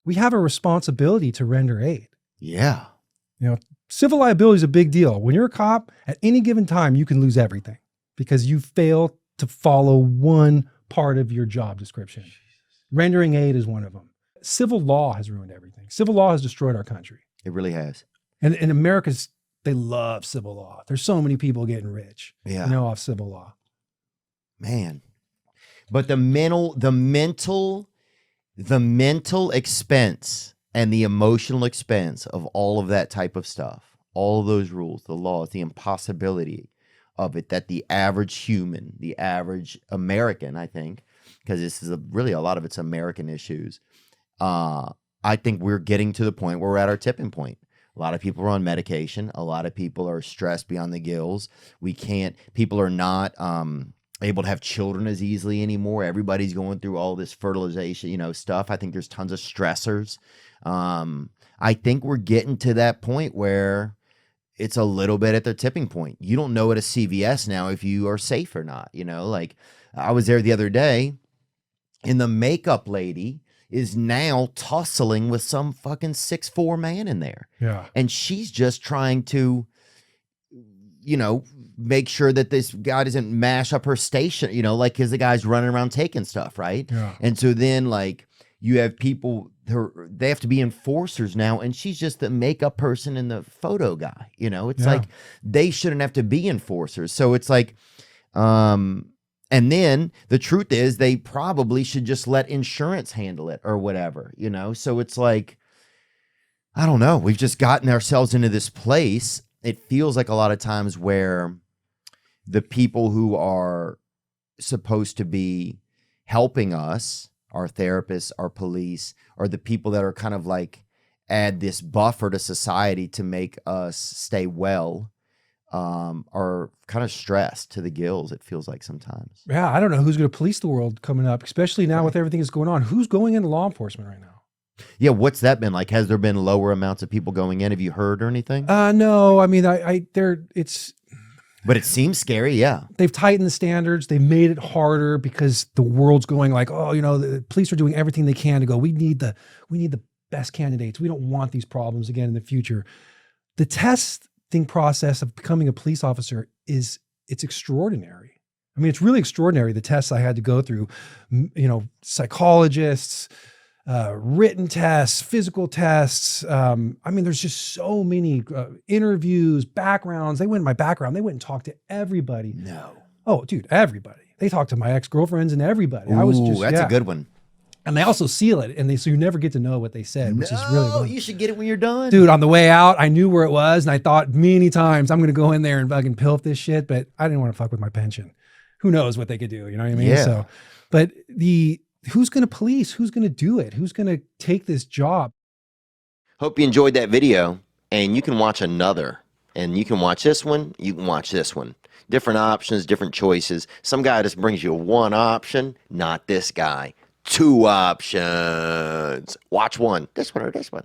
we have a responsibility to render aid. Yeah. You know, civil liability is a big deal. When you're a cop, at any given time, you can lose everything because you fail to follow one part of your job description. Rendering aid is one of them. Civil law has ruined everything. Civil law has destroyed our country. It really has. And in America's, they love civil law. There's so many people getting rich, off civil law. Man. But the mental expense and the emotional expense of all of that type of stuff, all of those rules, the laws, the impossibility of it, that the average human, the average American, I think, because this is really a lot of it's American issues. I think we're getting to the point where we're at our tipping point. A lot of people are on medication. A lot of people are stressed beyond the gills. People are not able to have children as easily anymore. Everybody's going through all this fertilization, stuff. I think there's tons of stressors. I think we're getting to that point where it's a little bit at the tipping point. You don't know at a CVS now if you are safe or not. Like I was there the other day and the makeup lady is now tussling with some fucking 6'4" man in there. Yeah. And she's just trying to, make sure that this guy doesn't mash up her station, because the guy's running around taking stuff, right? Yeah. And so then, like, you have people, they have to be enforcers now, and she's just the makeup person and the photo guy, It's like, they shouldn't have to be enforcers. So it's like, and then the truth is they probably should just let insurance handle it or whatever, So it's like, I don't know. We've just gotten ourselves into this place. It feels like a lot of times where the people who are supposed to be helping us, our therapists, our police, are the people that are kind of like add this buffer to society to make us stay well, are kind of stressed to the gills, it feels like sometimes. Yeah, I don't know who's going to police the world coming up, especially now with everything that's going on. Who's going into law enforcement right now? Yeah, what's that been like? Has there been lower amounts of people going in? Have you heard or anything? No, I mean, But it seems scary, yeah. They've tightened the standards. They've made it harder because the world's going like, the police are doing everything they can to go, we need the best candidates. We don't want these problems again in the future. The testing process of becoming a police officer it's extraordinary. I mean, it's really extraordinary, the tests I had to go through, psychologists, written tests, physical tests. I mean, there's just so many interviews, backgrounds. They went in my background. They went and talked to everybody. No. Oh, dude, everybody. They talked to my ex-girlfriends and everybody. Ooh, that's a good one. And they also seal it, so you never get to know what they said, which is really fun. You should get it when you're done. Dude, on the way out, I knew where it was, and I thought many times, I'm going to go in there and fucking pilf this shit, but I didn't want to fuck with my pension. Who knows what they could do, you know what I mean? Yeah. So, but who's going to police? Who's going to do it? Who's going to take this job? Hope you enjoyed that video, and you can watch another. And you can watch this one, you can watch this one. Different options, different choices. Some guy just brings you one option, not this guy. 2 options. Watch one, this one or this one.